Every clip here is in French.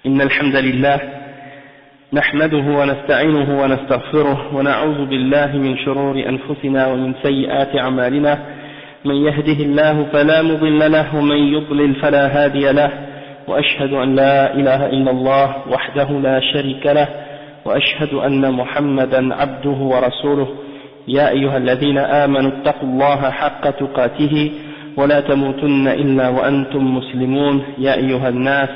إن الحمد لله نحمده ونستعينه ونستغفره ونعوذ بالله من شرور أنفسنا ومن سيئات أعمالنا من يهده الله فلا مضل له ومن يضلل فلا هادي له وأشهد أن لا إله إلا الله وحده لا شريك له وأشهد أن محمدا عبده ورسوله يا أيها الذين آمنوا اتقوا الله حق تقاته ولا تموتن إلا وأنتم مسلمون يا أيها الناس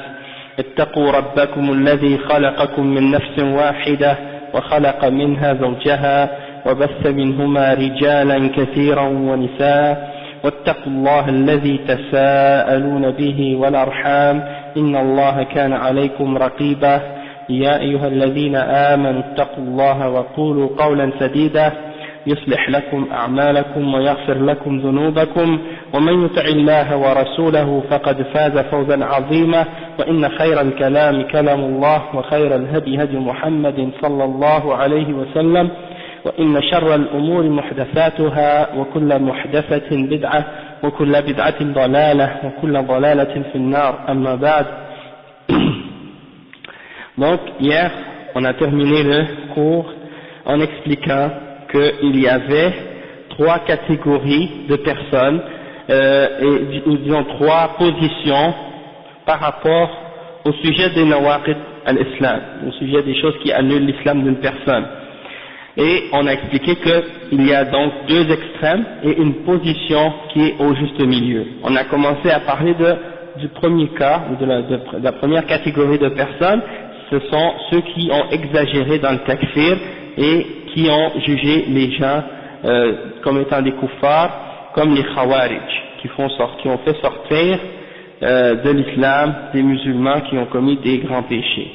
اتقوا ربكم الذي خلقكم من نفس واحدة وخلق منها زوجها وبث منهما رجالا كثيرا ونساء واتقوا الله الذي تساءلون به والأرحام إن الله كان عليكم رقيبا يا أيها الذين آمنوا اتقوا الله وقولوا قولا سديدا يصلح لكم أعمالكم ويغفر لكم ذنوبكم ومن يطع الله ورسوله فقد فاز فوزا عظيما وإن خير الكلام كلام الله وخير الهدي هدي محمد صلى الله عليه وسلم وإن شر الأمور محدثاتها وكل محدثة بدعة وكل بدعة ضلالة وكل ضلالة في النار أما بعد. Donc hier on a terminé le cours en expliquant qu'il y avait trois catégories de personnes et disons trois positions par rapport au sujet des nawaqid al-Islam, au sujet des choses qui annulent l'islam d'une personne. Et on a expliqué qu'il y a donc deux extrêmes et une position qui est au juste milieu. On a commencé à parler du premier cas, ou de la première catégorie de personnes, ce sont ceux qui ont exagéré dans le takfir et qui ont jugé les gens comme étant des kuffars, comme les khawarij, qui ont fait sortir de l'islam des musulmans qui ont commis des grands péchés.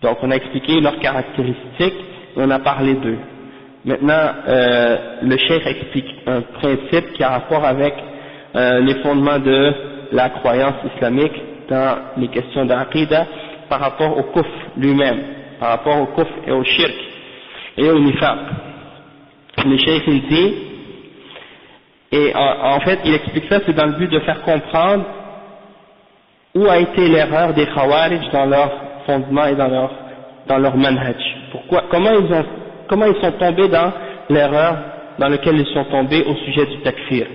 Donc on a expliqué leurs caractéristiques, on a parlé d'eux. Maintenant, le cheikh explique un principe qui a rapport avec les fondements de la croyance islamique dans les questions d'aqida par rapport au kufr lui-même, par rapport au kufr et au shirk et au nifaq. Le cheikh il dit, et en fait il explique ça, c'est dans le but de faire comprendre où a été l'erreur des khawarij dans leur fondement et dans leur manhaj. Comment ils sont tombés dans l'erreur dans laquelle ils sont tombés au sujet du takfir.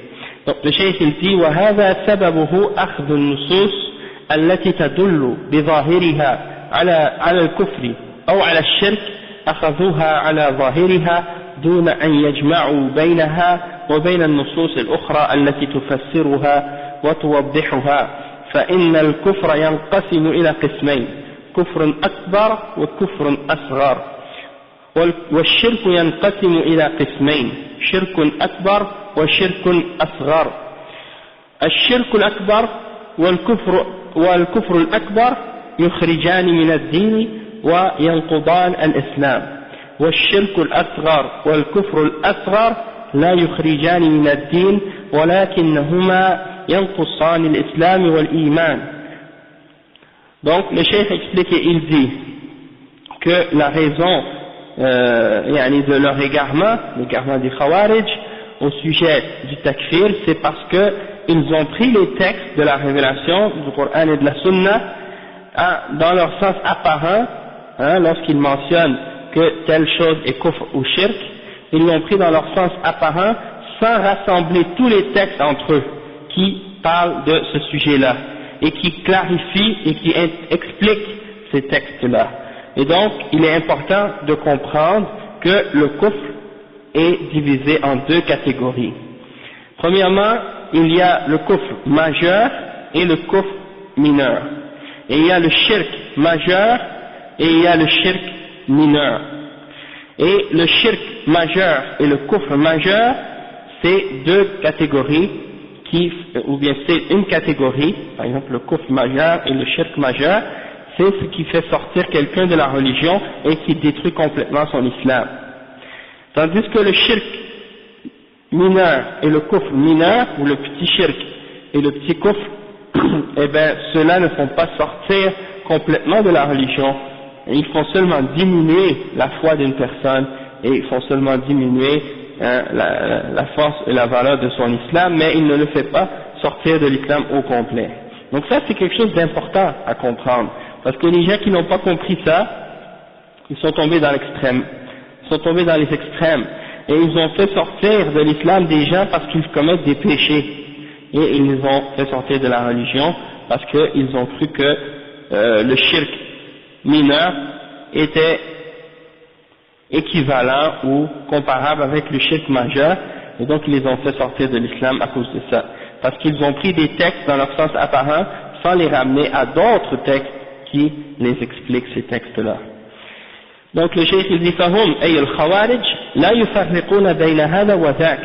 Donc le cheikh il dit وهذا سببه أخذ النصوص التي تدل بظاهرها على الكفر أو على الشرك أخذوها على ظاهرها دون أن يجمعوا بينها وبين النصوص الأخرى التي تفسرها وتوضحها فإن الكفر ينقسم إلى قسمين كفر أكبر وكفر أصغر والشرك ينقسم إلى قسمين شرك أكبر وشرك أصغر الشرك الأكبر والكفر الأكبر يخرجان من الدين وينقضان الإسلام والشرك الأصغر والكفر الأصغر لا يخرجان من الدين ولكنهما ينقصان الإسلام والإيمان. Donc le cheikh explique et il dit que la raison de leur l'égarement des Khawarij au sujet du takfir, c'est parce que ils ont pris les textes de la révélation du Coran et de la Sunna dans leur sens apparent, lorsqu'ils mentionnent que telle chose est kufr ou shirk, ils l'ont pris dans leur sens apparent sans rassembler tous les textes entre eux qui parlent de ce sujet-là et qui clarifient et qui expliquent ces textes-là. Et donc, il est important de comprendre que le kufr est divisé en deux catégories. Premièrement, il y a le kufr majeur et le kufr mineur. Et il y a le shirk majeur et il y a le shirk mineur. Et le shirk majeur et le kufr majeur, c'est deux catégories ou bien c'est une catégorie, par exemple le kufr majeur et le shirk majeur, c'est ce qui fait sortir quelqu'un de la religion et qui détruit complètement son islam. Tandis que le shirk mineur et le kufr mineur, ou le petit shirk et le petit kufr, eh bien ceux-là ne font pas sortir complètement de la religion, ils font seulement diminuer la foi d'une personne et ils font seulement diminuer la force et la valeur de son islam, mais il ne le fait pas sortir de l'islam au complet. Donc ça c'est quelque chose d'important à comprendre. parce que les gens qui n'ont pas compris ça, ils sont tombés dans l'extrême, ils sont tombés dans les extrêmes, et ils ont fait sortir de l'islam des gens parce qu'ils commettent des péchés, et ils les ont fait sortir de la religion parce qu'ils ont cru que le shirk mineur était équivalent ou comparable avec le shirk majeur, et donc ils les ont fait sortir de l'islam à cause de ça, parce qu'ils ont pris des textes dans leur sens apparent sans les ramener à d'autres textes qui les expliquent ces textes-là. Donc le cheikh il dit فهم أي الخوارج لا يفرقون بين هذا وذاك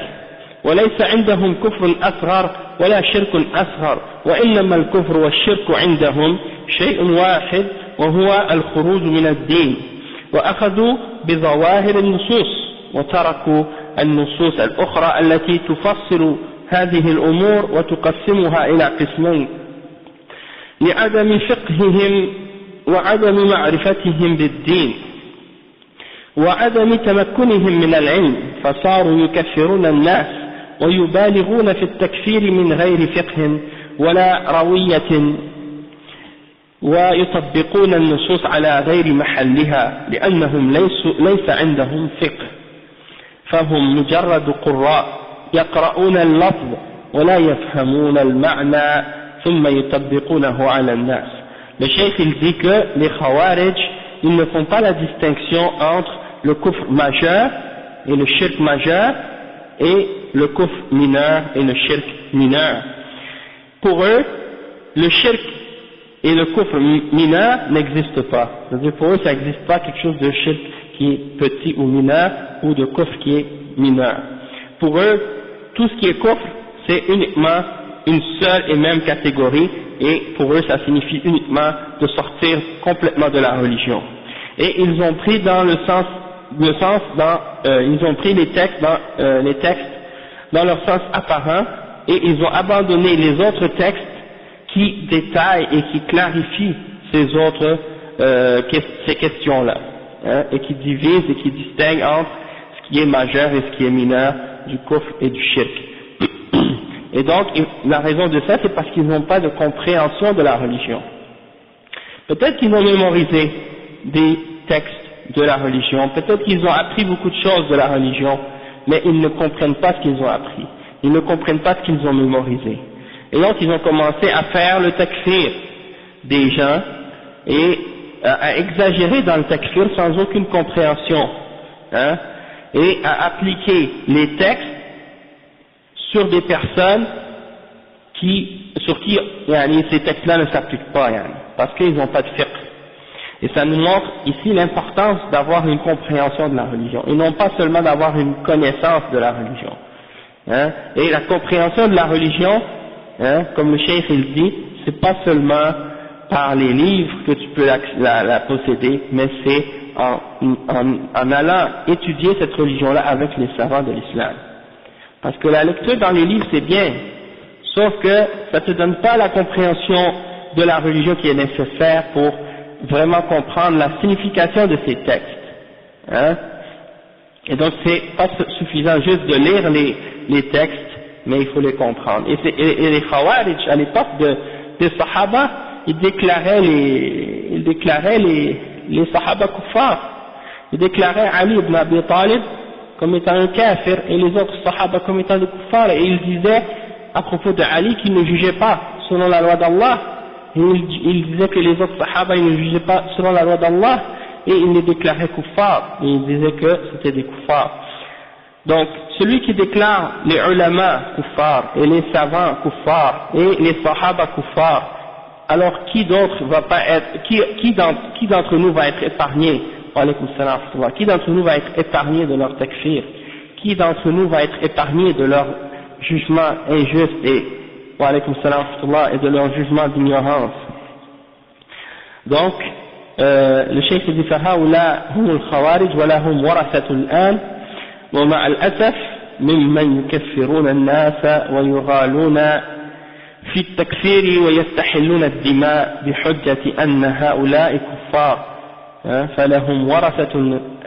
وليس عندهم كفر أصغر ولا شرك أصغر وإنما الكفر والشرك عندهم شيء واحد وهو الخروج من الدين وأخذوا بظواهر النصوص وتركوا النصوص الأخرى التي تفصل هذه الأمور وتقسمها إلى قسمين لعدم فقههم وعدم معرفتهم بالدين وعدم تمكنهم من العلم فصاروا يكفرون الناس ويبالغون في التكفير من غير فقه ولا روية ويطبقون النصوص على غير محلها لأنهم ليس عندهم فقه فهم مجرد قراء يقرؤون اللفظ ولا يفهمون المعنى ثم يطبقونه على الناس. Le cheikh il dit que les Khawarij ils ne font pas la distinction entre le kufr majeur et le shirk majeur et le kufr mineur et le shirk mineur. Pour eux, le shirk et le kufr mineur n'existent pas. C'est-à-dire pour eux, ça n'existe pas quelque chose de shirk qui est petit ou mineur ou de kufr qui est mineur. Pour eux, tout ce qui est kufr, c'est uniquement une seule et même catégorie et pour eux, ça signifie uniquement de sortir complètement de la religion. Et ils ont pris dans ils ont pris les textes dans leur sens apparent et ils ont abandonné les autres textes qui détaillent et qui clarifient ces questions-là, hein, et qui divisent et qui distinguent entre ce qui est majeur et ce qui est mineur du kufr et du shirk. Et donc, la raison de ça, c'est parce qu'ils n'ont pas de compréhension de la religion. Peut-être qu'ils ont mémorisé des textes de la religion, peut-être qu'ils ont appris beaucoup de choses de la religion, mais ils ne comprennent pas ce qu'ils ont appris, ils ne comprennent pas ce qu'ils ont mémorisé. Et donc ils ont commencé à faire le takfir des gens et à exagérer dans le takfir sans aucune compréhension, hein, et à appliquer les textes sur des personnes sur qui ces textes-là ne s'appliquent pas, parce qu'ils n'ont pas de fiqh. Et ça nous montre ici l'importance d'avoir une compréhension de la religion, et non pas seulement d'avoir une connaissance de la religion. Hein. Et la compréhension de la religion, hein, comme le cheikh il dit, c'est pas seulement par les livres que tu peux la posséder, mais c'est en allant étudier cette religion-là avec les savants de l'islam. Parce que la lecture dans les livres c'est bien, sauf que ça te donne pas la compréhension de la religion qui est nécessaire pour vraiment comprendre la signification de ces textes, hein? Et donc c'est pas suffisant juste de lire les textes, mais il faut les comprendre. Et les Khawarij à l'époque des Sahaba, ils déclaraient les Sahaba kuffar, ils déclaraient Ali ibn Abi Talib comme étant un kafir et les autres Sahaba comme étant des kuffar, et ils disaient à propos de Ali qu'il ne jugeait pas selon la loi d'Allah. Et il disait que les autres Sahaba ils ne jugeaient pas selon la loi d'Allah et ils les déclaraient kuffar, et ils disaient que c'était des kuffar. Donc celui qui déclare les ulama kuffar et les savants kuffar et les Sahaba kuffar, alors qui d'autre va pas être, qui d'entre nous va être épargné, qui d'entre nous va être épargné de leur takfir, qui d'entre nous va être épargné de leur jugement injuste et de leur jugement d'ignorance. Donc le cheikh dit فهؤلاء هم الخوارج ولا هم ورثة الآن ومع الأسف ممن يكفرون الناس ويغالون في التكفير ويستحلون الدماء بحجة أن هؤلاء كفار فلهم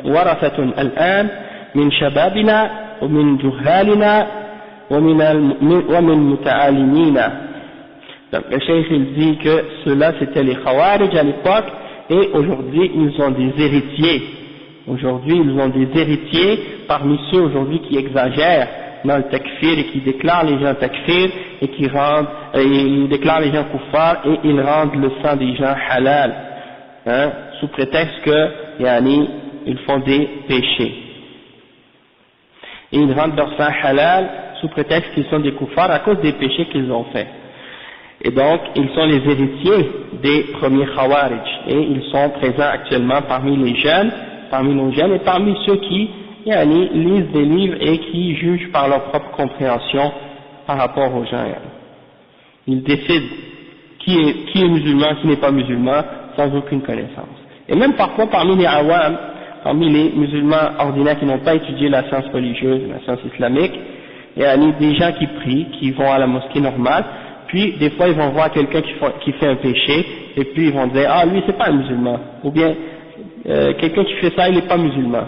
ورثة الآن من شبابنا ومن جهالنا ومن متعالمين Donc le cheikh il dit que ceux-là c'était les Khawarij à l'époque, et aujourd'hui ils ont des héritiers. Aujourd'hui ils ont des héritiers parmi ceux aujourd'hui qui exagèrent dans le takfir et qui déclarent les gens takfir et qui rendent, ils déclarent les gens kuffar et ils rendent le sang des gens halal, hein, sous prétexte que ils font des péchés. Et ils rendent leur sang halal sous prétexte qu'ils sont des kuffars à cause des péchés qu'ils ont faits. Et donc, ils sont les héritiers des premiers Khawarij, et ils sont présents actuellement parmi les jeunes, parmi nos jeunes, et parmi ceux qui lisent des livres et qui jugent par leur propre compréhension par rapport aux gens. Ils décident qui est musulman, qui n'est pas musulman, sans aucune connaissance. Et même parfois parmi les awam, parmi les musulmans ordinaires qui n'ont pas étudié la science religieuse, la science islamique, il y a des gens qui prient, qui vont à la mosquée normale, puis des fois ils vont voir quelqu'un qui fait un péché, et puis ils vont dire, ah lui c'est pas un musulman, ou bien quelqu'un qui fait ça il n'est pas musulman.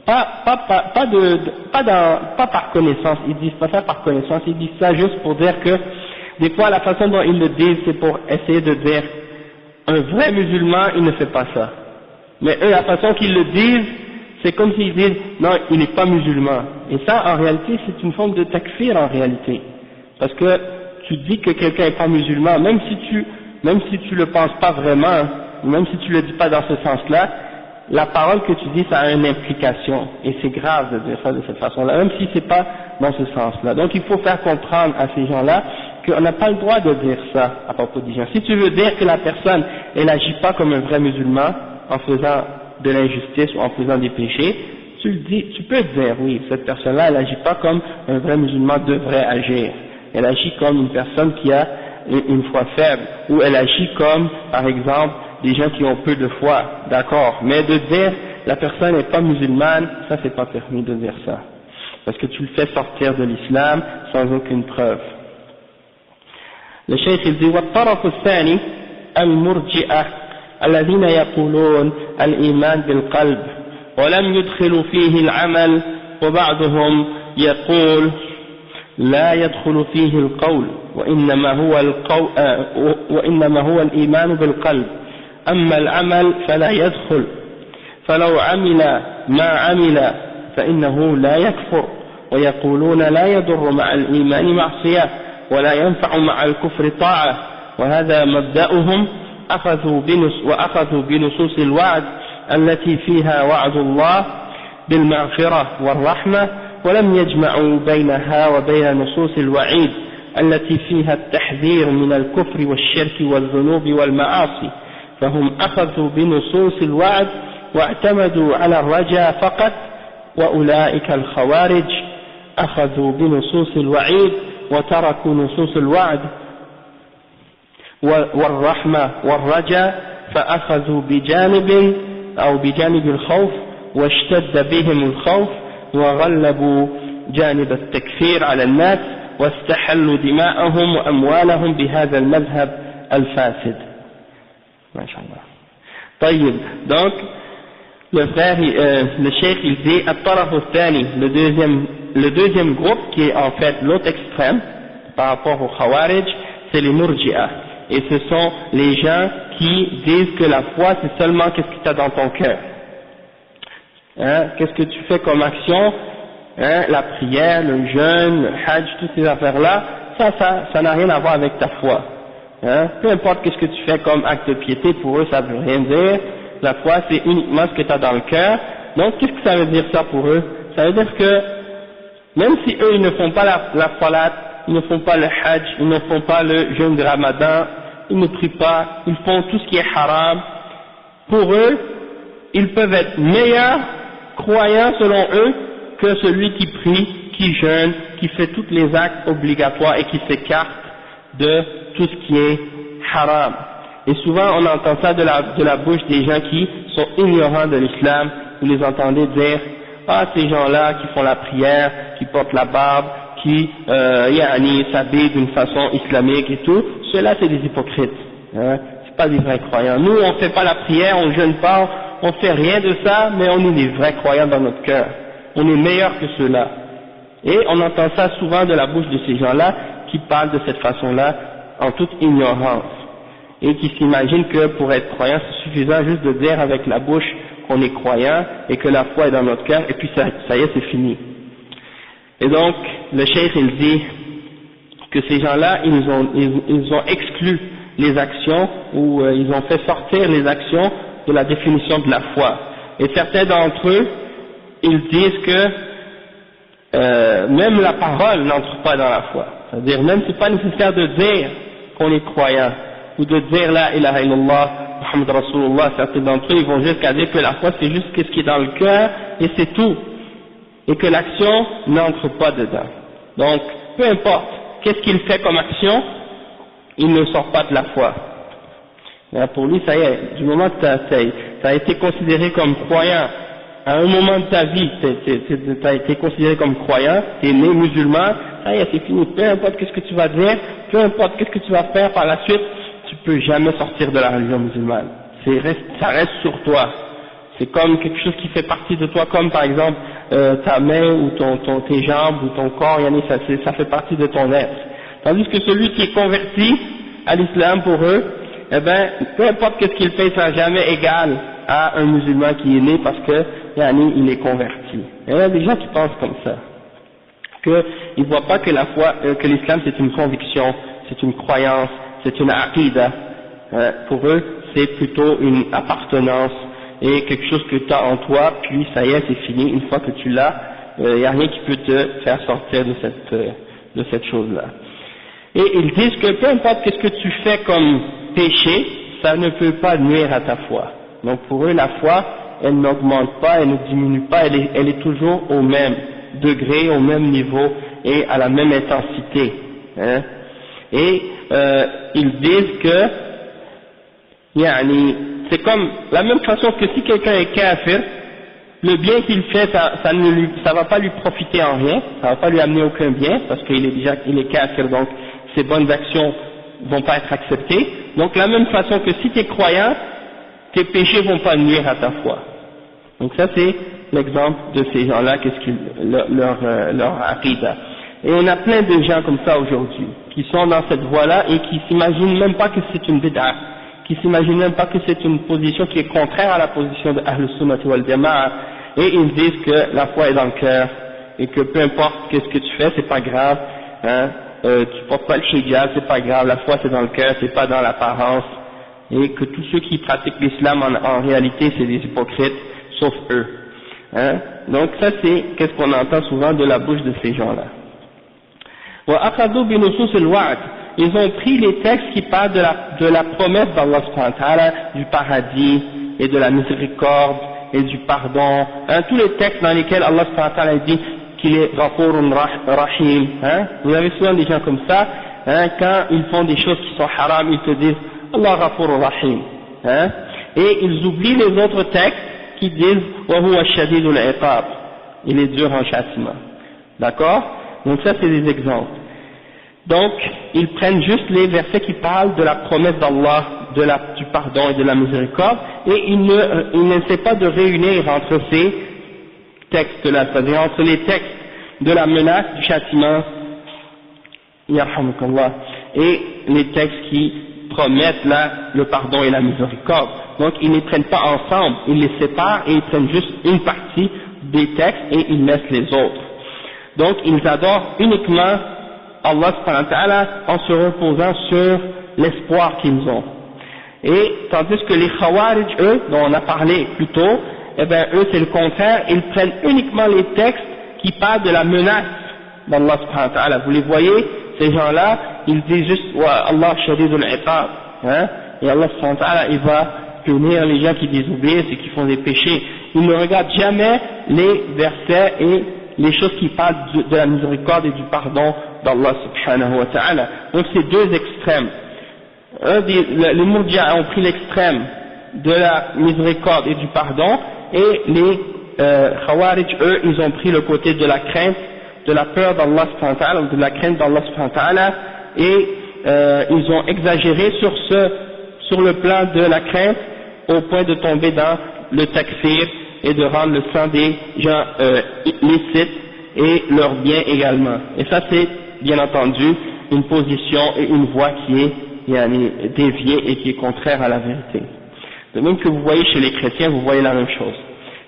Pas par connaissance, ils disent pas ça par connaissance, ils disent ça juste pour dire que des fois la façon dont ils le disent c'est pour essayer de dire un vrai musulman il ne fait pas ça. Mais eux la façon qu'ils le disent c'est comme s'ils disent non il n'est pas musulman. Et ça en réalité c'est une forme de takfir en réalité. Parce que tu dis que quelqu'un n'est pas musulman, même si tu le penses pas vraiment, même si tu le dis pas dans ce sens-là, la parole que tu dis ça a une implication et c'est grave de dire ça de cette façon-là, même si c'est pas dans ce sens-là. Donc il faut faire comprendre à ces gens-là qu'on n'a pas le droit de dire ça à propos des gens. Si tu veux dire que la personne elle agit pas comme un vrai musulman en faisant de l'injustice ou en faisant des péchés, tu le dis, tu peux dire oui cette personne-là elle agit pas comme un vrai musulman devrait agir. Elle agit comme une personne qui a une foi faible, ou elle agit comme par exemple des gens qui ont peu de foi, d'accord, mais de dire la personne n'est pas musulmane, ça c'est pas permis de dire ça, parce que tu le fais sortir de l'islam sans aucune preuve. Le cheikh il dit والطرف الثاني المرجئة الذين يقولون الإيمان بالقلب ولم يدخلوا فيه العمل وبعضهم يقول لا يدخل فيه القول وإنما هو الإيمان بالقلب أما العمل فلا يدخل فلو عمل ما عمل فإنه لا يكفر ويقولون لا يضر مع الإيمان معصية ولا ينفع مع الكفر طاعة وهذا مبدأهم وأخذوا بنصوص الوعد التي فيها وعد الله بالمغفرة والرحمة ولم يجمعوا بينها وبين نصوص الوعيد التي فيها التحذير من الكفر والشرك والذنوب والمعاصي فهم أخذوا بنصوص الوعد واعتمدوا على الرجاء فقط وأولئك الخوارج أخذوا بنصوص الوعيد وتركوا نصوص الوعد والرحمة والرجاء فأخذوا بجانب الخوف واشتد بهم الخوف وغلبوا جانب التكفير على الناس واستحلوا دماءهم وأموالهم بهذا المذهب الفاسد. ما شاء الله. طيب, donc le frère, le cheikh il dit الطرف الثاني, le deuxième groupe qui est en fait l'autre extrême par rapport aux Khawarij, c'est les Murji'a, et ce sont les gens qui disent que la foi c'est seulement qu'est-ce que tu as dans ton cœur. Hein, qu'est-ce que tu fais comme action, hein, la prière, le jeûne, le hajj, toutes ces affaires-là, ça n'a rien à voir avec ta foi. Hein, peu importe qu'est-ce que tu fais comme acte de piété, pour eux ça veut rien dire. La foi c'est uniquement ce que tu as dans le cœur. Donc qu'est-ce que ça veut dire ça pour eux? Ça veut dire que même si eux ils ne font pas la salat, ils ne font pas le hajj, ils ne font pas le jeûne de Ramadan, ils ne prient pas, ils font tout ce qui est haram, pour eux ils peuvent être meilleurs croyant selon eux que celui qui prie, qui jeûne, qui fait tous les actes obligatoires et qui s'écarte de tout ce qui est haram. Et souvent on entend ça de la bouche des gens qui sont ignorants de l'islam. Vous les entendez dire ah ces gens-là qui font la prière, qui portent la barbe, qui s'habillent d'une façon islamique et tout, ceux-là c'est des hypocrites, hein, c'est pas des vrais croyants. Nous on fait pas la prière, on jeûne pas, on fait rien de ça, mais on est des vrais croyants dans notre cœur. On est meilleurs que ceux-là. Et on entend ça souvent de la bouche de ces gens-là qui parlent de cette façon-là en toute ignorance, et qui s'imaginent que pour être croyant, c'est suffisant juste de dire avec la bouche qu'on est croyant et que la foi est dans notre cœur, et puis ça y est, c'est fini. Et donc, le cheikh, il dit que ces gens-là, ils ont exclu les actions, ou ils ont fait sortir les actions de la définition de la foi. Et certains d'entre eux, ils disent que même la parole n'entre pas dans la foi. C'est-à-dire, même c'est pas nécessaire de dire qu'on est croyant, ou de dire la ilaha illallah, Muhammad Rasulullah. Certains d'entre eux, ils vont jusqu'à dire que la foi c'est juste ce qui est dans le cœur, et c'est tout. Et que l'action n'entre pas dedans. Donc, peu importe, qu'est-ce qu'il fait comme action, il ne sort pas de la foi. Là, pour lui, ça y est, du moment que tu as été considéré comme croyant, à un moment de ta vie, tu as été considéré comme croyant, tu es né musulman, ça y est, c'est fini. Peu importe qu'est-ce que tu vas dire, peu importe qu'est-ce que tu vas faire par la suite, tu peux jamais sortir de la religion musulmane. Ça reste sur toi. C'est comme quelque chose qui fait partie de toi, comme par exemple ta main ou tes jambes ou ton corps, ça fait partie de ton être. Tandis que celui qui est converti à l'islam pour eux, eh ben, peu importe ce qu'il fait, ça n'est jamais égal à un musulman qui est né parce que il est converti. Il y a des gens qui pensent comme ça, qu'ils ne voient pas que la foi, que l'islam c'est une conviction, c'est une croyance, c'est une aqida. Pour eux, c'est plutôt une appartenance et quelque chose que tu as en toi, puis ça y est, c'est fini. Une fois que tu l'as, il n'y a rien qui peut te faire sortir de cette chose-là. Et ils disent que peu importe ce que tu fais comme péché, ça ne peut pas nuire à ta foi. Donc pour eux, la foi, elle n'augmente pas, elle ne diminue pas, elle est toujours au même degré, au même niveau et à la même intensité. Hein. Et ils disent que c'est comme la même façon que si quelqu'un est kafir, le bien qu'il fait, ça va pas lui profiter en rien, ça va pas lui amener aucun bien, parce qu'il est kafir, donc ses bonnes actions vont pas être acceptées. Donc la même façon que si tu es croyant, tes péchés vont pas nuire à ta foi. Donc ça c'est l'exemple de ces gens-là, leur aqida. Et on a plein de gens comme ça aujourd'hui, qui sont dans cette voie-là et qui s'imaginent même pas que c'est une bid'a, qui s'imaginent même pas que c'est une position qui est contraire à la position de Ahl Sunnah wal Jama'a, et ils disent que la foi est dans le cœur, et que peu importe qu'est-ce que tu fais, c'est pas grave, hein, tu portes pas le hijab, c'est pas grave, la foi c'est dans le cœur, c'est pas dans l'apparence, et que tous ceux qui pratiquent l'islam en réalité c'est des hypocrites, sauf eux. Hein. Donc ça c'est qu'est-ce qu'on entend souvent de la bouche de ces gens-là. Ils ont pris les textes qui parlent de la promesse d'Allah subhanahu wa ta'ala, du paradis et de la miséricorde et du pardon, hein, tous les textes dans lesquels Allah subhanahu wa ta'ala dit qu'il est Ghafurun Rahim. Hein. Vous avez souvent des gens comme ça, hein, quand ils font des choses qui sont haram, ils te disent Allah Ghafurun Rahim. Hein. Et ils oublient les autres textes qui disent Wa huwa shadidul iqab, il est dur en châtiment. D'accord? Donc ça c'est des exemples. Donc ils prennent juste les versets qui parlent de la promesse d'Allah, du pardon et de la miséricorde, et ils n'essaient pas de réunir entre ces textes-là, c'est-à-dire entre les textes de la menace du châtiment, yarhamukallah, et les textes qui promettent là le pardon et la miséricorde. Donc ils ne les prennent pas ensemble, ils les séparent et ils prennent juste une partie des textes et ils laissent les autres. Donc ils adorent uniquement Allah subhanahu wa ta'ala en se reposant sur l'espoir qu'ils ont. Et tandis que les Khawarij, eux, dont on a parlé plus tôt, eh bien eux c'est le contraire, ils prennent uniquement les textes qui parlent de la menace d'Allah subhanahu wa ta'ala. Vous les voyez, ces gens-là, ils disent juste wa Allah shadidul iqab, hein, et Allah subhanahu wa ta'ala il va punir les gens qui désobéissent et qui font des péchés. Ils ne regardent jamais les versets et les choses qui parlent de la miséricorde et du pardon d'Allah subhanahu wa ta'ala. Donc c'est deux extrêmes. Les Murji'a ont pris l'extrême de la miséricorde et du pardon, et les Khawarij, eux, ils ont pris le côté de la crainte, de la peur d'Allah subhanahu wa ta'ala, ou de la crainte d'Allah subhanahu wa ta'ala, et ils ont exagéré sur le plan de la crainte au point de tomber dans le takfir et de rendre le sang des gens licite et leurs biens également. Et ça c'est bien entendu une position et une voie qui est déviée et qui est contraire à la vérité. De même que vous voyez chez les chrétiens, vous voyez la même chose.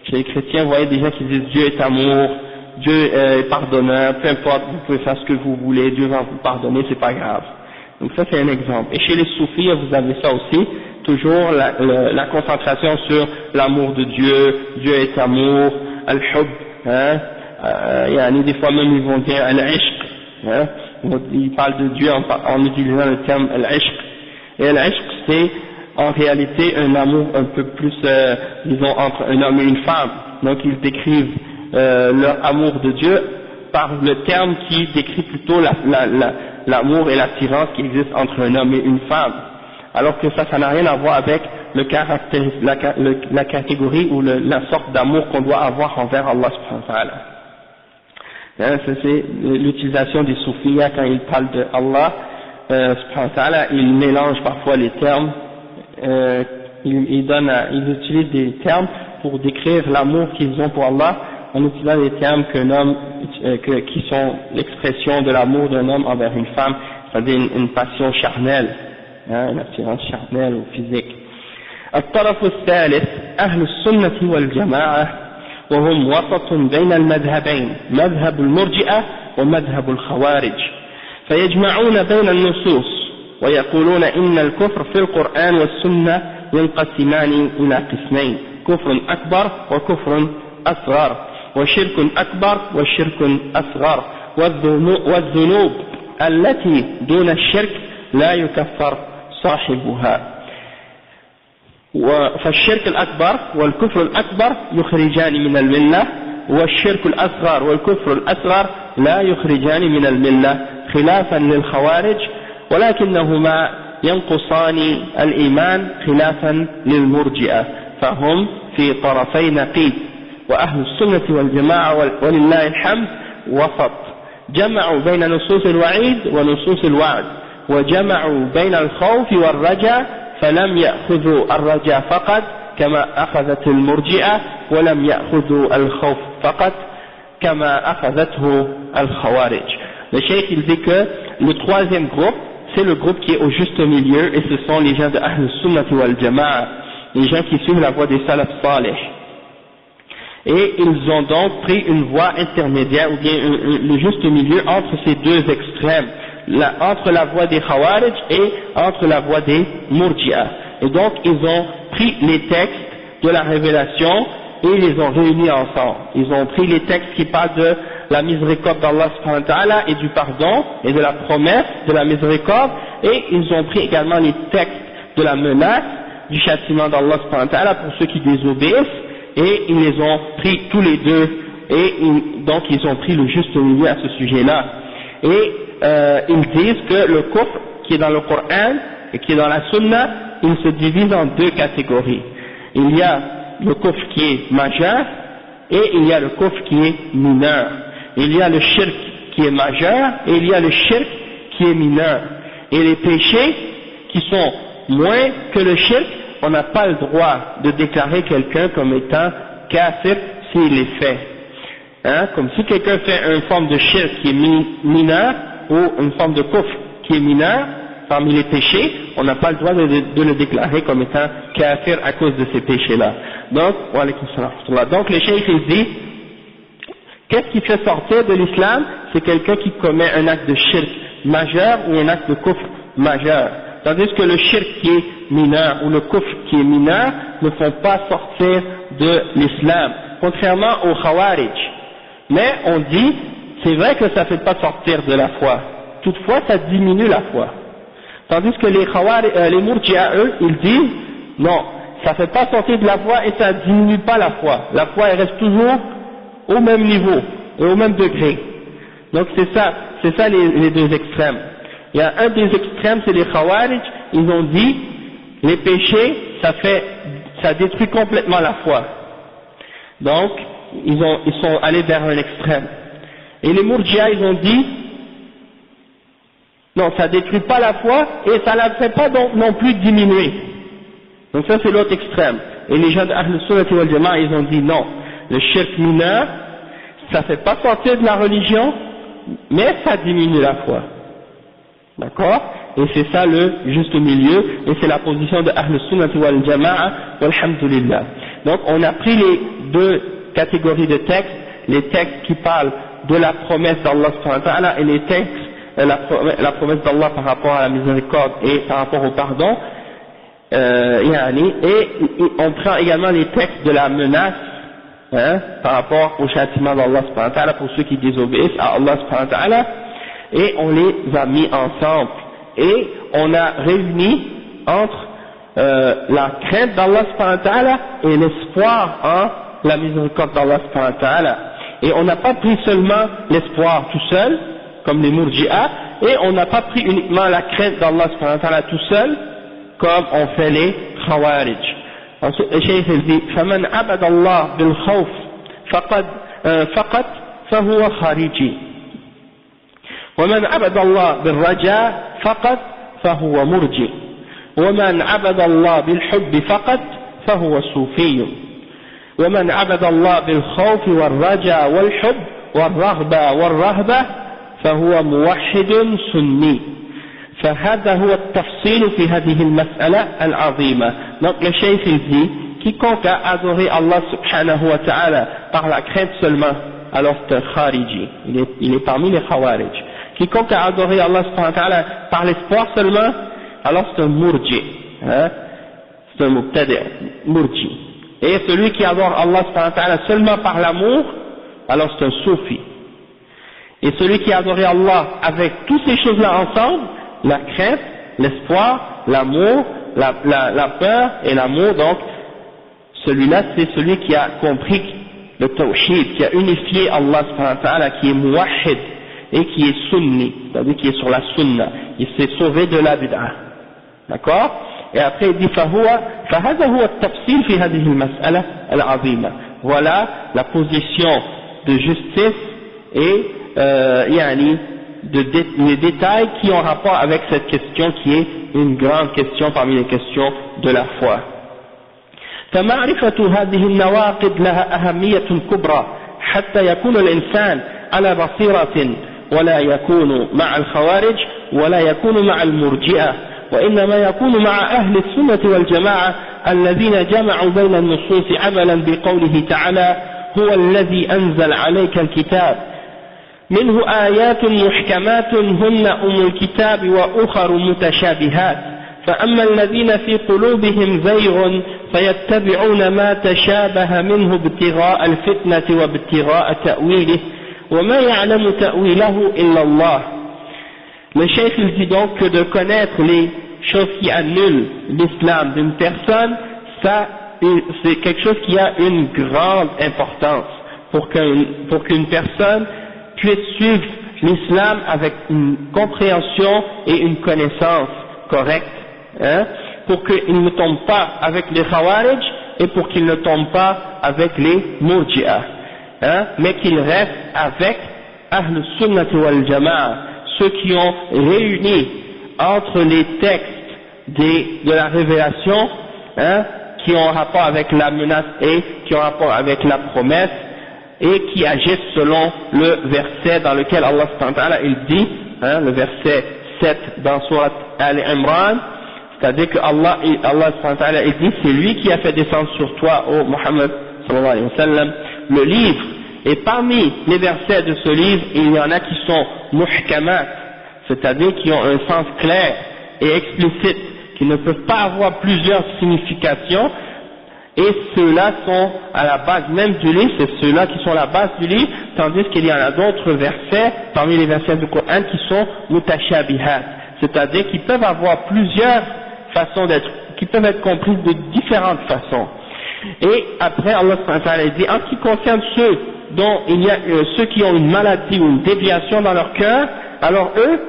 Chez les chrétiens, vous voyez des gens qui disent Dieu est amour, Dieu est pardonneur, peu importe, vous pouvez faire ce que vous voulez, Dieu va vous pardonner, c'est pas grave. Donc ça c'est un exemple. Et chez les soufis, vous avez ça aussi, toujours la concentration sur l'amour de Dieu, Dieu est amour, al-hub, hein, des fois même ils vont dire al-ishq, hein, ils parlent de Dieu en utilisant le terme al-ishq. Et al-ishq c'est en réalité un amour un peu plus, disons, entre un homme et une femme. Donc ils décrivent leur amour de Dieu par le terme qui décrit plutôt l'amour et l'attirance qui existe entre un homme et une femme. Alors que ça n'a rien à voir avec la catégorie ou la sorte d'amour qu'on doit avoir envers Allah subhanahu wa ta'ala. Hein, c'est l'utilisation des soufis quand ils parlent de Allah subhanahu wa ta'ala, ils mélangent parfois les termes, ils utilisent des termes pour décrire l'amour qu'ils ont pour Allah en utilisant des termes qui sont l'expression de l'amour d'un homme envers une femme, c'est-à-dire une passion charnelle, hein, une attirance charnelle ou physique. الطرف الثالث أهل السنة والجماعة وهم وسط بين المذهبين مذهب المرجئة ومذهب الخوارج فيجمعون بين النصوص ويقولون إن الكفر في القرآن والسنة ينقسمان إلى قسمين كفر أكبر وكفر أصغر وشرك أكبر وشرك أصغر والذنوب التي دون الشرك لا يكفر صاحبها فالشرك الأكبر والكفر الأكبر يخرجان من الملة والشرك الأصغر والكفر الأصغر لا يخرجان من الملة خلافا للخوارج ولكنهما ينقصان الإيمان خلافا للمرجئة فهم في طرفي نقيض وأهل السنة والجماعة ولله الحمد وسط جمعوا بين نصوص الوعيد ونصوص الوعد وجمعوا بين الخوف والرجاء فلم يأخذوا الرجاء فقط كما أخذت المرجئة ولم يأخذوا الخوف فقط كما أخذته الخوارج. Le cheikh il dit que le troisième groupe c'est le groupe qui est au juste milieu et ce sont les gens de Ahl Sunnati wal Jama'a, les gens qui suivent la voie des Salaf Salih. Et ils ont donc pris une voie intermédiaire ou bien le juste milieu entre ces deux extrêmes, entre la voie des Khawarij et entre la voie des Murji'a. Et donc ils ont pris les textes de la révélation et ils les ont réunis ensemble. Ils ont pris les textes qui parlent de la miséricorde d'Allah subhanahu wa ta'ala et du pardon et de la promesse de la miséricorde, et ils ont pris également les textes de la menace du châtiment d'Allah subhanahu wa ta'ala pour ceux qui désobéissent, et ils les ont pris tous les deux, et donc ils ont pris le juste milieu à ce sujet-là. Et ils disent que le kufr qui est dans le Coran et qui est dans la Sunna, il se divise en deux catégories. Il y a le kufr qui est majeur et il y a le kufr qui est mineur. Il y a le shirk qui est majeur et il y a le shirk qui est mineur. Et les péchés qui sont moins que le shirk, on n'a pas le droit de déclarer quelqu'un comme étant kafir s'il les fait. Hein? Comme si quelqu'un fait une forme de shirk qui est mineur ou une forme de kufr qui est mineur, parmi les péchés, on n'a pas le droit de le déclarer comme étant kafir à cause de ces péchés-là. Donc, le cheikh il dit, qu'est-ce qui fait sortir de l'islam? C'est quelqu'un qui commet un acte de shirk majeur ou un acte de kufr majeur. Tandis que le shirk qui est mineur ou le kufr qui est mineur ne font pas sortir de l'islam, contrairement aux khawarij. Mais on dit, c'est vrai que ça ne fait pas sortir de la foi, toutefois ça diminue la foi. Tandis que les murji'a, eux, ils disent, non, ça ne fait pas sortir de la foi et ça ne diminue pas la foi. La foi, elle reste toujours au même niveau et au même degré. Donc c'est ça les deux extrêmes. Il y a un des extrêmes, c'est les khawarij, ils ont dit, les péchés, ça détruit complètement la foi. Donc, ils sont allés vers un extrême. Et les murji'a, ils ont dit, non, ça détruit pas la foi et ça ne la fait pas non plus diminuer. Donc ça c'est l'autre extrême. Et les gens de Ahl Sunnah wal Jama'a, ils ont dit non, le shirk mineur, ça fait pas sortir de la religion, mais ça diminue la foi. D'accord? Et c'est ça le juste milieu, et c'est la position de Ahl Sunnah wal Jama'a, walhamdulillah. Donc on a pris les deux catégories de textes, les textes qui parlent de la promesse d'Allah subhanahu wa ta'ala et les textes, la promesse d'Allah par rapport à la miséricorde et par rapport au pardon, et on prend également les textes de la menace, par rapport au châtiment d'Allah subhanahu wa ta'ala pour ceux qui désobéissent à Allah subhanahu wa ta'ala, et on les a mis ensemble. Et on a réuni entre la crainte d'Allah subhanahu wa ta'ala et l'espoir en la miséricorde d'Allah subhanahu wa ta'ala. Et on n'a pas pris seulement l'espoir tout seul, comme les Murji'a, et on n'a pas pris uniquement la crainte d'Allah subhanahu wa ta'ala tout seul, comme on fait les Khawarij. Ensuite, le Cheikh dit فَمَنْ عَبَدَ اللَّهَ بِالْخَوْفِ فَقَدْ فَهُوَ خَارِجِي ومن عبد الله بالرجاء فقط فهو مرجئ ومن عبد الله بالحب فقط فهو صوفي ومن عبد الله بالخوف والرجاء والحب والرغبة والرهبة فهو موحد سني فهذا هو التفصيل في هذه المسألة العظيمة. Donc le cheikh il dit quiconque a adoré Allah subhanahu wa ta'ala par la crainte seulement, alors c'est un khariji, il est parmi les khawarij. Quiconque a adoré Allah subhanahu wa ta'ala par l'espoir seulement, alors c'est un murji, c'est un mubtadi', murji. Et celui qui adore Allah subhanahu wa ta'ala seulement par l'amour, alors c'est un soufi. Et celui qui a adoré Allah avec toutes ces choses-là ensemble, la crainte, l'espoir, l'amour, la peur et l'amour, donc celui-là c'est celui qui a compris le tawhid, qui a unifié Allah subhanahu wa ta'ala, qui est muwahhid et qui est sunni, c'est-à-dire qui est sur la sunna, il s'est sauvé de la bid'ah. D'accord? Et après il dit فهذا هو التفصيل في هذه المسألة العظيمة. Voilà la position de justice et les détails qui ont rapport avec cette question qui est une grande question parmi les questions de la foi. فمعرفة هذه النواقض لها أهمية كبرى حتى يكون الإنسان على بصيرة ولا يكون مع الخوارج ولا يكون مع المرجئة وإنما يكون مع أهل السنة والجماعة الذين جمعوا بين النصوص عملا بقوله تعالى هو الذي أنزل عليك الكتاب منه آيات محكمات هن أم الكتاب وأخر متشابهات فأما الذين في قلوبهم زيغ فيتبعون ما تشابه منه ابتغاء الفتنة وابتغاء تأويله وما يعلم تأويله إلا الله. Le cheikh il dit donc que de connaître les choses qui annulent l'islam d'une personne, ça c'est quelque chose qui a une grande importance pour qu'une personne puisse suivre l'islam avec une compréhension et une connaissance correcte, pour qu'il ne tombe pas avec les Khawarij et pour qu'il ne tombe pas avec les Murji'a, mais qu'il reste avec Ahl Sunnah wal Jama'a, ceux qui ont réuni entre les textes de la révélation, qui ont rapport avec la menace et qui ont rapport avec la promesse, et qui agissent selon le verset dans lequel Allah subhanahu wa ta'ala il dit, le verset 7 dans Surat Al-Imran, c'est-à-dire que Allah subhanahu wa ta'ala il dit c'est lui qui a fait descendre sur toi, ô Muhammad sallallahu alayhi wa sallam, le livre, et parmi les versets de ce livre il y en a qui sont muhkamat, c'est-à-dire qui ont un sens clair et explicite, qui ne peuvent pas avoir plusieurs significations, et ceux-là sont à la base même du livre, c'est ceux-là qui sont à la base du livre, tandis qu'il y en a d'autres versets, parmi les versets du Coran, qui sont mutashabihat, c'est-à-dire qui peuvent avoir plusieurs façons d'être, qui peuvent être comprises de différentes façons. Et après, Allah subhanahu wa ta'ala dit, en ce qui concerne ceux dont il y a ceux qui ont une maladie ou une déviation dans leur cœur, alors eux,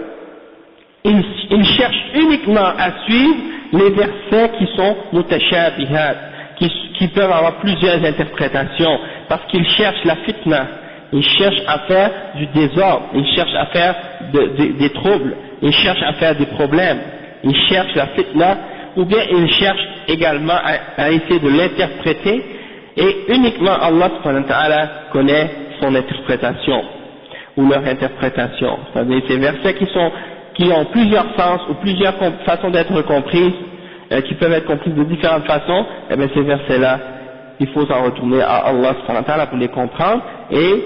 ils cherchent uniquement à suivre les versets qui sont mutashabihat, qui peuvent avoir plusieurs interprétations, parce qu'ils cherchent la fitna, ils cherchent à faire du désordre, ils cherchent à faire des troubles, ils cherchent à faire des problèmes, ils cherchent la fitna, ou bien ils cherchent également à essayer de l'interpréter, et uniquement Allah subhanahu wa ta'ala connaît son interprétation, ou leur interprétation, c'est-à-dire ces versets qui ont plusieurs sens ou plusieurs façons d'être comprises, qui peuvent être comprises de différentes façons, eh bien ces versets-là, il faut s'en retourner à Allah subhanahu wa ta'ala pour les comprendre, et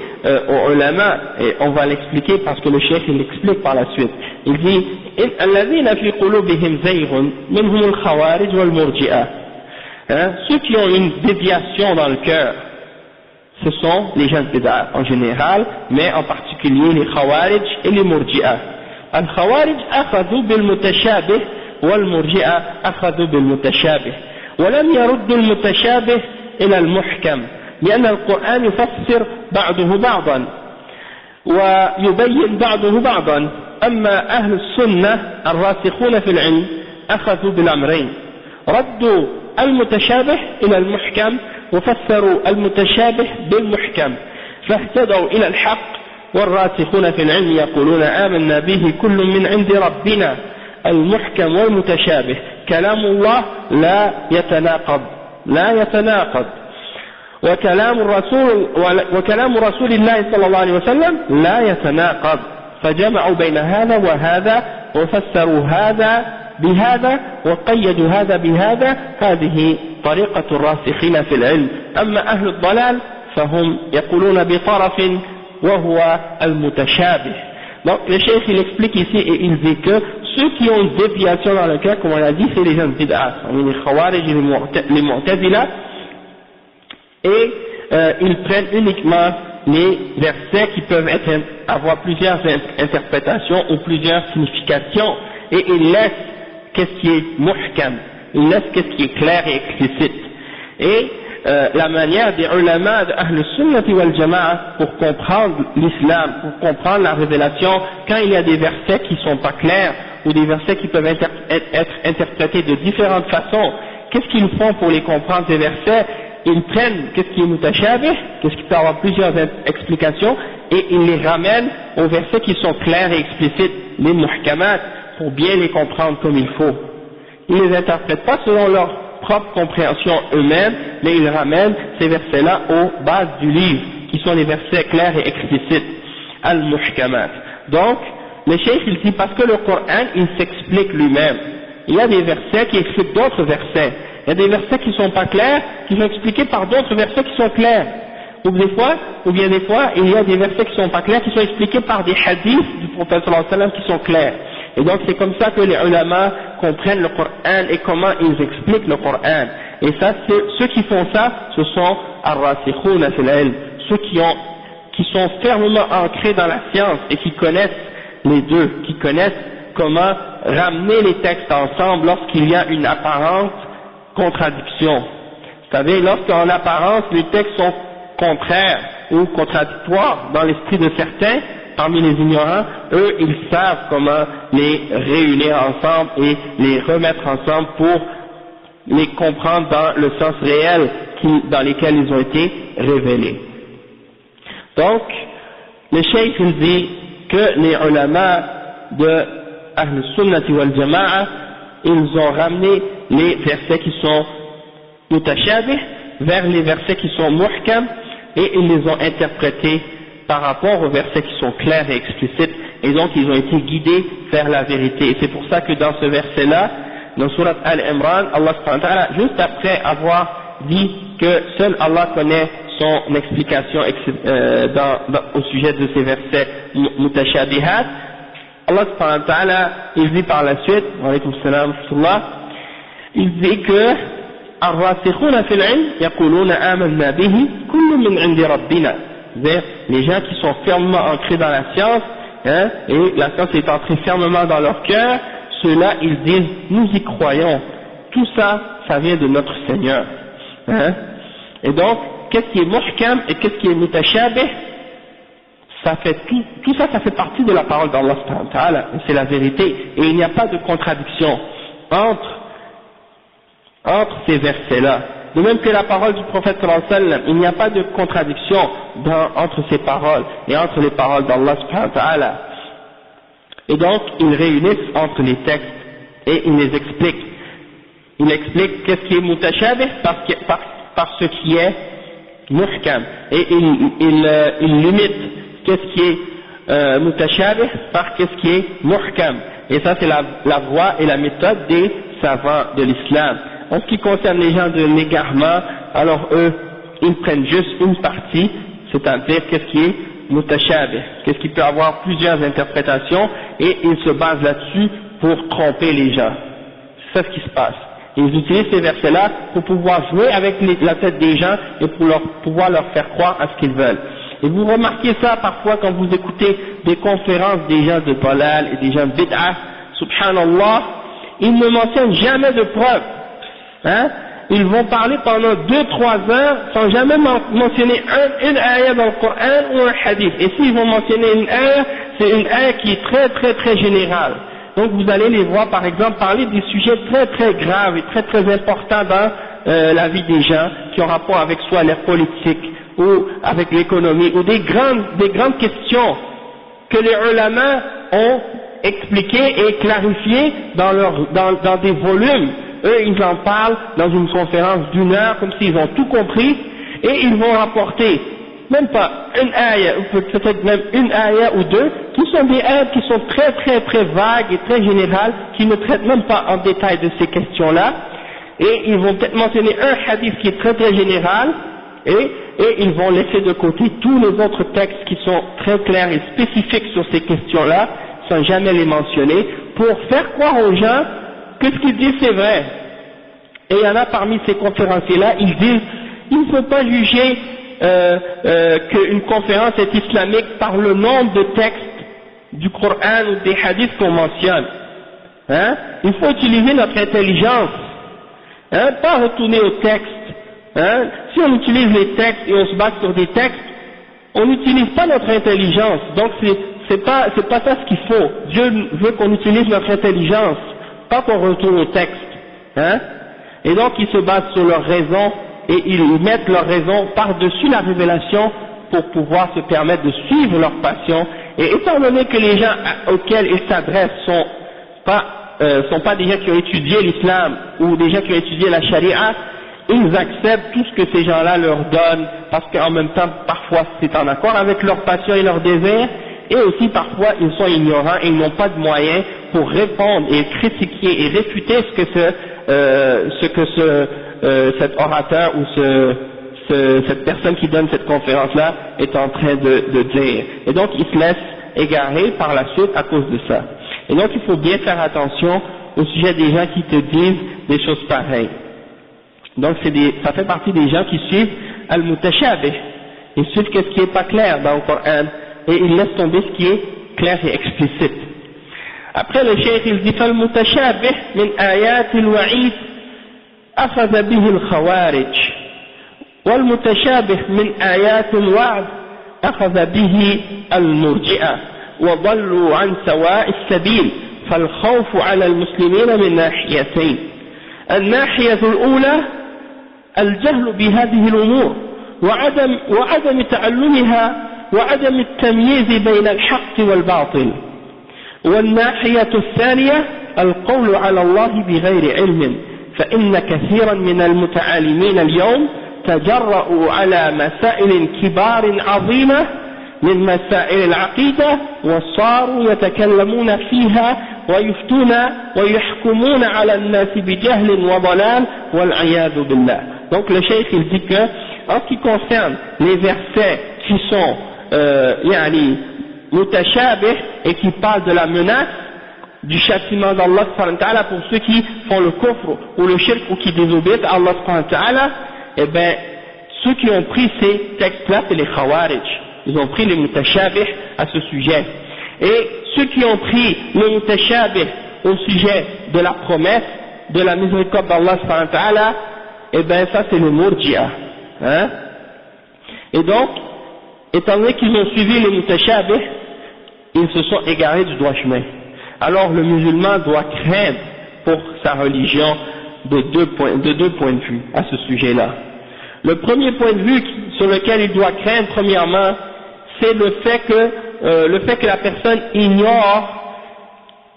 aux ulama, et on va l'expliquer parce que le cheikh il l'explique par la suite. Il dit الذين في قلوبهم زيغ منهم الخوارج والمرجئة. Ceux qui ont une déviation dans le cœur, ce sont les gens de bid'a en général, mais en particulier les khawarij et les murji'a. الخوارج أخذوا بالمتشابه والمرجئة أخذوا بالمتشابه ولم يردوا المتشابه إلى المحكم لأن القرآن يفسر بعضه بعضا ويبين بعضه بعضا. أما أهل السنة الراسخون في العلم أخذوا بالأمرين، ردوا المتشابه إلى المحكم وفسروا المتشابه بالمحكم فاهتدوا إلى الحق. والراسخون في العلم يقولون آمنا به كل من عند ربنا المحكم والمتشابه كلام الله لا يتناقض وكلام رسول الله صلى الله عليه وسلم لا يتناقض، فجمعوا بين هذا وهذا وفسروا هذا بهذا وقيدوا هذا بهذا. هذه طريقة الراسخين في العلم. أما أهل الضلال فهم يقولون بطرف وهو المتشابه. Donc le cheikh il explique ici et il dit que ceux qui ont une déviation dans le cœur, comme on a dit, c'est les gens de bid'a, les khawarij et les mu'tazila, et ils prennent uniquement les versets qui peuvent avoir plusieurs interprétations ou plusieurs significations, et ils laissent qu'est-ce qui est muhkam, ils laissent qu'est-ce qui est clair et explicite. Et la manière des ulama de Ahl Sunnati wal Jama'a pour comprendre l'islam, pour comprendre la révélation, quand il y a des versets qui sont pas clairs ou des versets qui peuvent être interprétés de différentes façons, qu'est-ce qu'ils font pour les comprendre ces versets? Ils prennent qu'est-ce qui est mutashabih, qu'est-ce qui peut avoir plusieurs explications, et ils les ramènent aux versets qui sont clairs et explicites, les muhkamat, pour bien les comprendre comme il faut. Ils les interprètent pas selon leur propre compréhension eux-mêmes, mais ils ramènent ces versets-là aux bases du livre, qui sont les versets clairs et explicites, al-muhkamat. Donc, le cheikh il dit parce que le Coran il s'explique lui-même. Il y a des versets qui expliquent d'autres versets. Il y a des versets qui ne sont pas clairs, qui sont expliqués par d'autres versets qui sont clairs. Ou bien des fois, il y a des versets qui ne sont pas clairs, qui sont expliqués par des hadiths du prophète sallallahu alayhi wa sallam qui sont clairs. Et donc c'est comme ça que les ulama comprennent le Coran et comment ils expliquent le Coran. Et ça, ceux qui font ça, ce sont ar-rasikhuna fil ilm, ceux qui sont fermement ancrés dans la science et qui connaissent les deux, qui connaissent comment ramener les textes ensemble lorsqu'il y a une apparente contradiction. Vous savez, lorsqu'en apparence les textes sont contraires ou contradictoires dans l'esprit de certains, parmi les ignorants, eux ils savent comment les réunir ensemble et les remettre ensemble pour les comprendre dans le sens réel dans lesquels ils ont été révélés. Donc, le cheikh il dit que les ulama de Ahl Sunnati wal Jama'a, ils ont ramené les versets qui sont mutashabih vers les versets qui sont muhkam, et ils les ont interprétés par rapport aux versets qui sont clairs et explicites, et donc ils ont été guidés vers la vérité. Et c'est pour ça que dans ce verset-là, dans Surat Al-Imran, Allah subhanahu wa ta'ala, juste après avoir dit que seul Allah connaît son explication au sujet de ces versets mutashabihat, Allah subhanahu wa ta'ala, il dit par la suite, wa alaykum salam wa rahmatullah, il dit que الراسخون في العلم يقولون آمنا به كل من عند ربنا. Les gens qui sont fermement ancrés dans la science, et la science est entrée fermement dans leur cœur, ceux-là ils disent nous y croyons, tout ça, ça vient de notre Seigneur. Et donc, qu'est-ce qui est muhkam et qu'est-ce qui est mutashabih, ça fait tout ça, ça fait partie de la parole d'Allah subhanahu wa ta'ala, c'est la vérité, et il n'y a pas de contradiction entre ces versets-là. De même que la parole du prophète sallallahu alayhi wa sallam, il n'y a pas de contradiction entre ces paroles et entre les paroles d'Allah subhanahu wa ta'ala. Et donc, ils réunissent entre les textes et ils les expliquent. Ils expliquent qu'est-ce qui est mutashabih par ce qui est muhkam. Et ils limitent qu'est-ce qui est mutashabih par qu'est-ce qui est muhkam. Et ça c'est la voie et la méthode des savants de l'islam. En ce qui concerne les gens de l'égarement, alors eux, ils prennent juste une partie, c'est-à-dire qu'est-ce qui est mutashabih, qu'est-ce qui peut avoir plusieurs interprétations, et ils se basent là-dessus pour tromper les gens. C'est ça ce qui se passe. Ils utilisent ces versets-là pour pouvoir jouer avec la tête des gens et pour pouvoir leur faire croire à ce qu'ils veulent. Et vous remarquez ça parfois quand vous écoutez des conférences des gens de Dalal et des gens de Bid'ah, subhanallah, ils ne mentionnent jamais de preuves. Hein? Ils vont parler pendant 2-3 heures sans jamais mentionner une ayah dans le Coran ou un hadith. Et s'ils vont mentionner une ayah, c'est une ayah qui est très très très générale. Donc vous allez les voir par exemple parler des sujets très très graves et très très importants dans la vie des gens qui ont rapport avec soit la politique ou avec l'économie ou des grandes questions que les ulama ont expliquées et clarifiées dans des volumes. Eux ils en parlent dans une conférence d'1 heure comme s'ils ont tout compris et ils vont rapporter même pas une ayah ou peut-être même une ayah ou deux qui sont des ayahs qui sont très très très vagues et très générales qui ne traitent même pas en détail de ces questions-là et ils vont peut-être mentionner un hadith qui est très très général et ils vont laisser de côté tous les autres textes qui sont très clairs et spécifiques sur ces questions-là sans jamais les mentionner pour faire croire aux gens que ce qu'ils disent c'est vrai. Et il y en a parmi ces conférenciers-là, ils disent il ne faut pas juger qu'une conférence est islamique par le nombre de textes du Coran ou des hadiths qu'on mentionne. Hein? Il faut utiliser notre intelligence, hein? Pas retourner aux textes. Hein? Si on utilise les textes et on se base sur des textes, on n'utilise pas notre intelligence. Donc c'est pas ça ce qu'il faut. Dieu veut qu'on utilise notre intelligence, pas qu'on retourne aux textes. Hein? Et donc ils se basent sur leur raison et ils mettent leur raison par-dessus la révélation pour pouvoir se permettre de suivre leur passion. Et étant donné que les gens auxquels ils s'adressent sont pas des gens qui ont étudié l'islam ou des gens qui ont étudié la charia, ils acceptent tout ce que ces gens-là leur donnent parce qu'en même temps parfois c'est en accord avec leur passion et leur désir et aussi parfois ils sont ignorants et ils n'ont pas de moyens pour répondre et critiquer et réfuter ce que cet orateur ou cette personne qui donne cette conférence-là est en train de dire. Et donc ils se laissent égarer par la suite à cause de ça. Et donc il faut bien faire attention au sujet des gens qui te disent des choses pareilles. Donc ça fait partie des gens qui suivent al-mutashabih. Ils suivent ce qui est pas clair dans le Coran et ils laissent tomber ce qui est clair et explicite. Après le cheikh il dit fal-mutashabih min ayat al-wa'id أخذ به الخوارج والمتشابه من آيات الوعد أخذ به المرجئة وضلوا عن سواء السبيل فالخوف على المسلمين من ناحيتين الناحية الأولى الجهل بهذه الأمور وعدم تعلمها وعدم التمييز بين الحق والباطل والناحية الثانية القول على الله بغير علم فإن كثيرا من المتعالمين اليوم تجرؤوا على مسائل كبار عظيمة من مسائل العقيدة وصاروا يتكلمون فيها ويفتون ويحكمون على الناس بجهل وضلال والعياذ بالله. Donc le cheikh il dit que en ce qui concerne les versets qui sont yani mutashabih et qui parlent de la menace du châtiment d'Allah subhanahu wa ta'ala pour ceux qui font le kufr ou le shirk ou qui désobéissent à Allah subhanahu wa ta'ala, eh bien ceux qui ont pris ces textes-là c'est les khawarij, ils ont pris les mutashabih à ce sujet, et ceux qui ont pris le mutashabih au sujet de la promesse de la miséricorde d'Allah subhanahu wa ta'ala, eh bien ça c'est le murji'a, hein? Et donc étant donné qu'ils ont suivi les mutashabih, ils se sont égarés du droit chemin. Alors le musulman doit craindre pour sa religion de deux points de vue à ce sujet-là. Le premier point de vue sur lequel il doit craindre premièrement, c'est le fait que la personne ignore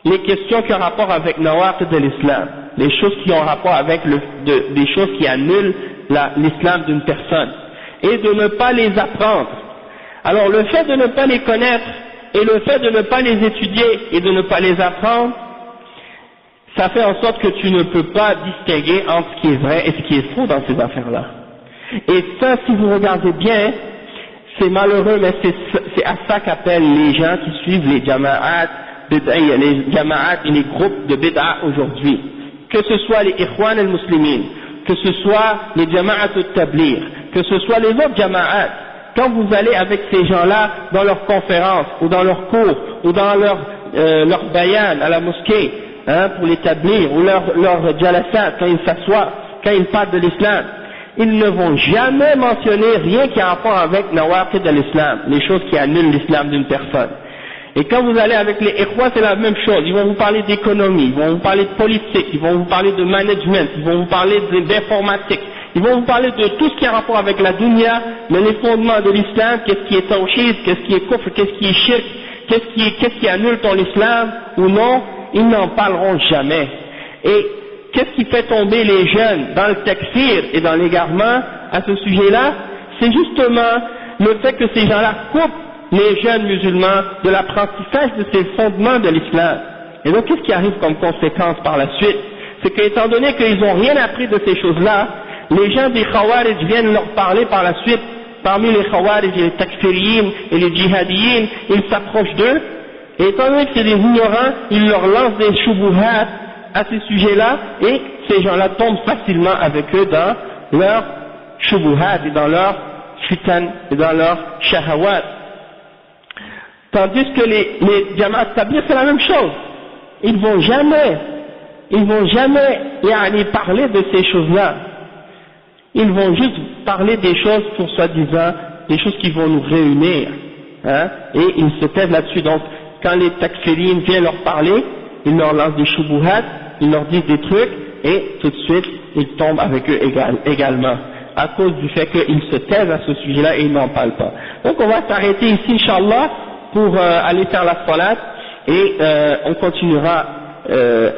les questions qui ont rapport avec nawaqid de l'islam, les choses qui ont rapport avec des choses qui annulent l'islam d'une personne, et de ne pas les apprendre. Alors le fait de ne pas les connaître Et le fait de ne pas les étudier et de ne pas les apprendre, ça fait en sorte que tu ne peux pas distinguer entre ce qui est vrai et ce qui est faux dans ces affaires-là. Et ça, si vous regardez bien, c'est malheureux, mais c'est à ça qu'appellent les gens qui suivent les jama'at, les jama'at et les groupes de bid'a aujourd'hui. Que ce soit les ikhwan al-muslimin, que ce soit les jama'at al-tablir, que ce soit les autres jama'at, quand vous allez avec ces gens-là dans leurs conférences, ou dans leurs cours, ou dans leur bayan à la mosquée, pour l'établir, ou leur jalassat, quand ils s'assoient, quand ils parlent de l'islam, ils ne vont jamais mentionner rien qui a rapport avec nawaqid de l'islam, les choses qui annulent l'islam d'une personne. Et quand vous allez avec les ikhwa, c'est la même chose, ils vont vous parler d'économie, ils vont vous parler de politique, ils vont vous parler de management, ils vont vous parler d'informatique, ils vont vous parler de tout ce qui a rapport avec la dunya, mais les fondements de l'islam, qu'est-ce qui est tawhid, qu'est-ce qui est kufr, qu'est-ce qui est shirk, qu'est-ce qui annule ton islam ou non, ils n'en parleront jamais. Et qu'est-ce qui fait tomber les jeunes dans le takfir et dans l'égarement à ce sujet-là? C'est justement le fait que ces gens-là coupent les jeunes musulmans de l'apprentissage de ces fondements de l'islam. Et donc qu'est-ce qui arrive comme conséquence par la suite? C'est qu'étant donné qu'ils n'ont rien appris de ces choses-là, les gens des Khawarij viennent leur parler par la suite. Parmi les Khawarij et les takfiriyin et les djihadiyin, ils s'approchent d'eux, et étant donné que c'est des ignorants, ils leur lancent des shubuhat à ces sujets-là, et ces gens-là tombent facilement avec eux dans leur shubuhat et dans leur fitan et dans leur shahawat. Tandis que les jama'at tabligh, c'est la même chose. Ils vont jamais parler de ces choses-là. Ils vont juste parler des choses pour soi-disant, des choses qui vont nous réunir, et ils se taisent là-dessus. Donc, quand les takfirines viennent leur parler, ils leur lancent des shubuhat, ils leur disent des trucs, et tout de suite, ils tombent avec eux également, à cause du fait qu'ils se taisent à ce sujet-là et ils n'en parlent pas. Donc, on va s'arrêter ici, Inch'Allah, pour aller faire la salat, et on continuera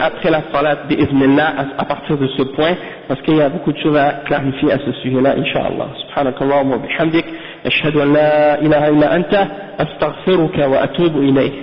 après la salat bi'idhnillah à partir de ce point, parce qu'il y a beaucoup de choses à clarifier à ce sujet-là, Inch'Allah. Subhanakallahumma wa bihamdik, ashhadu an la ilaha illa anta, astaghfiruka wa atubu ilayk.